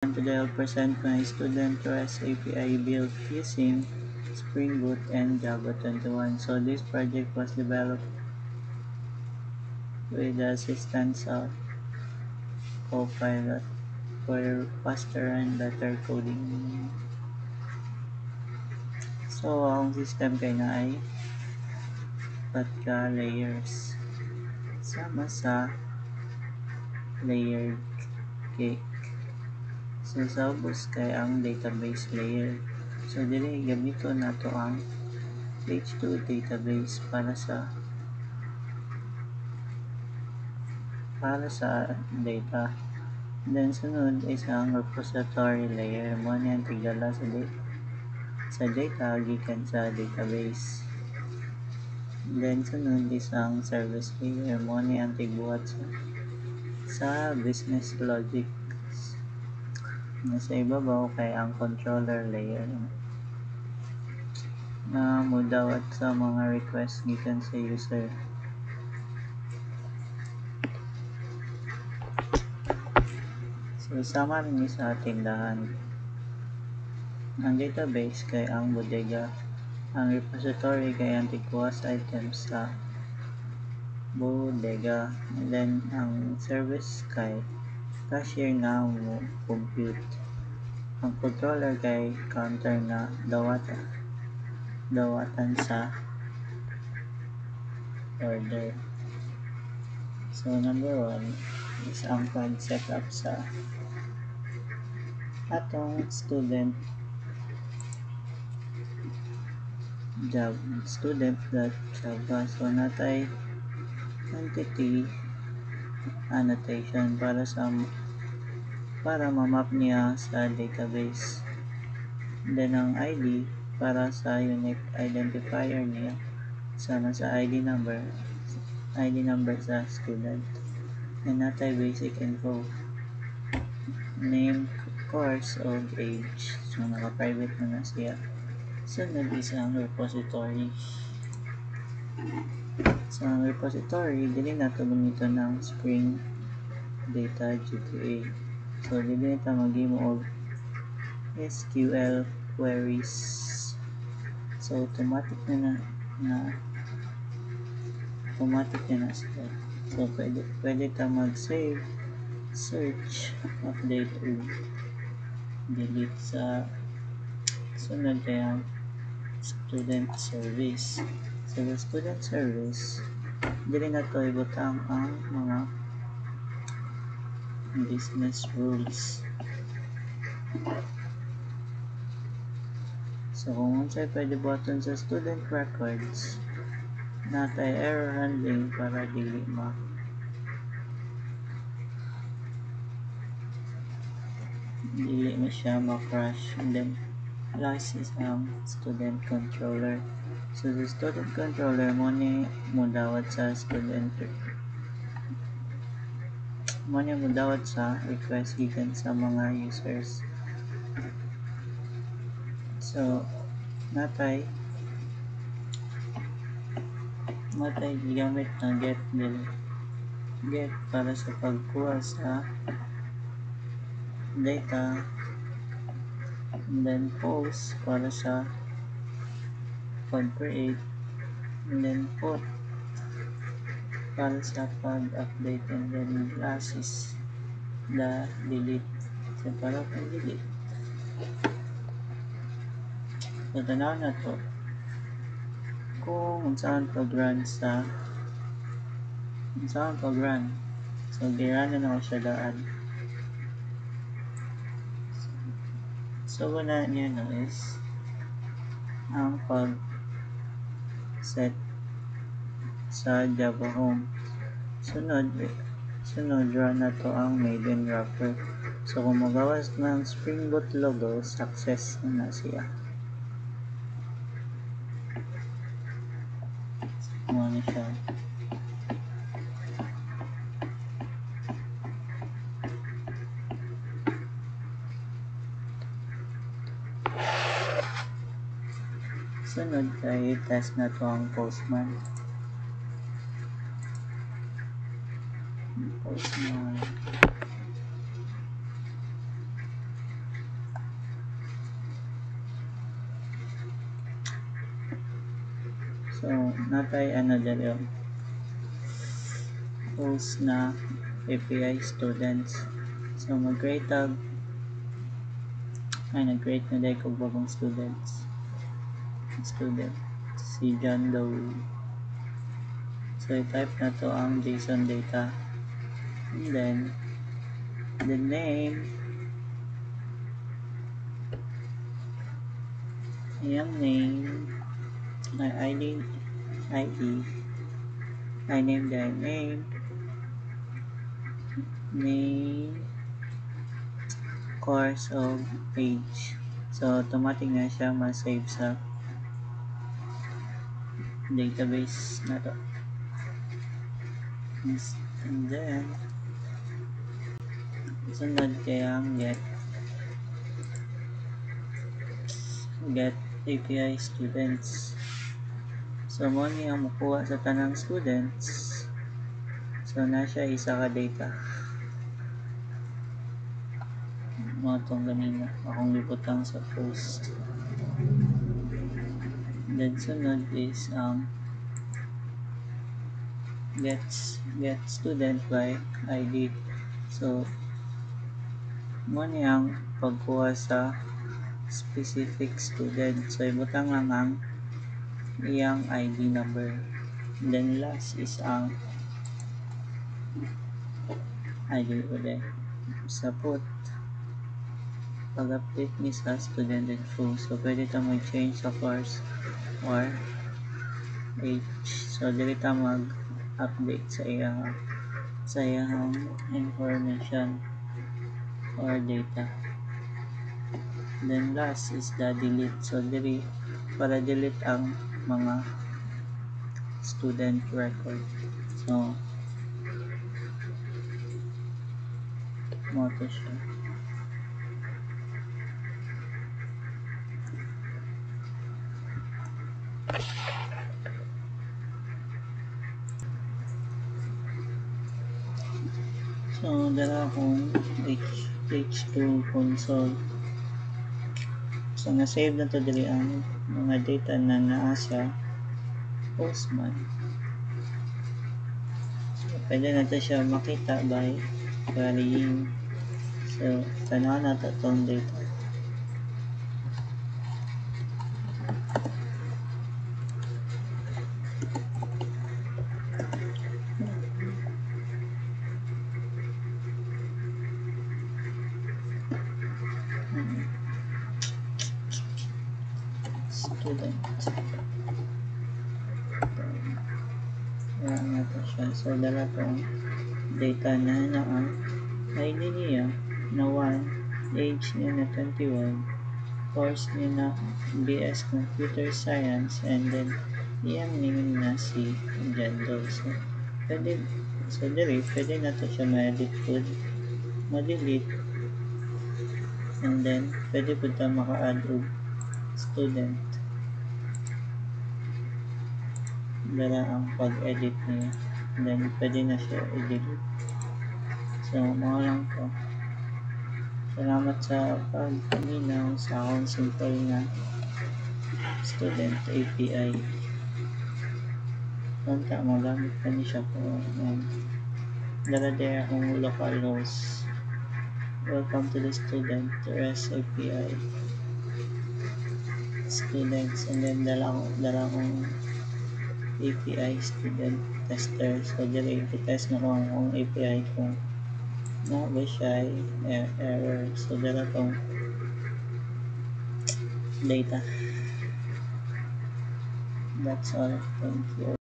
And today I'll present my student REST API built using Spring Boot and Java 21. So this project was developed with the assistance of Copilot for faster and better coding. So ang system kay na ay Patka layers sama sa layered cake. So sa ubos kay ang database layer. So dili gamito nato ang H2 database para sa data. Then sunod is ang repository layer mo niyang tigdala sa data gikan sa database. Then sunod is ang service layer mo niyang tigbuhat sa business logic. Nasa ibabaw kay ang controller layer na mudawat sa mga request gikan sa user. So sama rin sa tindahan. Ang database kay ang bodega, ang repository kay ang tigkuha sa items sa bodega, and then ang service kay cashier na mo compute. Ang controller kay counter na dawatan sa order. So number 1 is ang pag-setup sa atong student student.java. So natay entity annotation para ma-map niya sa database. Then ang ID para sa unique identifier niya sama sa ID number sa student. And natay basic info, name, course, o age. So naka-private na siya. Sunod is ang repository. So ang repository, dili nato ganito ng Spring Data GTA. So dili nato mag-imo og SQL queries. So automatic na siya. So pwede ta mag-save, search, update, o delete sa sunod kaya student service. So the student service, dili na to ibutang ang mga business rules. So kung unsay pwede buhaton sa student records, natay error handling para dili na siya ma-crash. And then last is ang student controller. So the student controller mo dawat sa request gikan sa mga users. So natay gigamit na get para sa pagkuha sa data, and then post para sa pag-create, and then put para sa pag-update, and then last is the delete. So para pag-delete, so tanaw na to kung saan pag-run. So girana na ako siya daan. So wala niya is ang pag-set sa Java Home. Sunod run na to ang maiden wrapper. So kung magawas ng Spring Boot logo, success na siya. Ano siya. Sunod kay test na to ang Postman. So natay dali host na API students. So mag-create nag-create na dahil kong bagong student si John Doe. So i-type na to ang JSON data, and then the name, yung name, my ID, I name the name, course of page. So automatic na siya ma-save sa database na to. And then sunod kaya ang get API students. So mo ni ang makuha sa tanang students. So na siya isa ka data. Mga itong ganina akong liputang sa post. Then sunod is get student by ID. So mo ni ang pagkuha sa specific student. So ibutang lang ang iyang ID number. Then last is ang ID ulit. Sa put pag-update ni sa student info. So pwede ta mag-change sa course or age. So dili ta mag-update sa iyang information or data. Then last is the delete. So dili para delete ang mga student record. So mo to siya. So dala akong H2 console. So na-save na to dili ang mga data na naa sa Postman. So pwede na to siya makita by querying. So tanaw na to itong data. Student. Ayan na to siya. So dala tong data na ang ID niya na 1, age niya na 21, course niya na BS Computer Science, and then iyang name na si Jendo. So pwede na to siya ma-edit food, ma-delete, and then pwede po ta maka-add og student. Dala ang pag-edit niya, and then pwede na siya i-delete. So mga lang po. Salamat sa pagpaminaw sa akong simple na student API. Punta, magamit pa ni siya po. Dala din akong local host. Welcome to the student REST API students, and then dala akong API student tester. So dili i-test na ko ang API kung na ba siya error. So dala tong data. That's all. Thank you.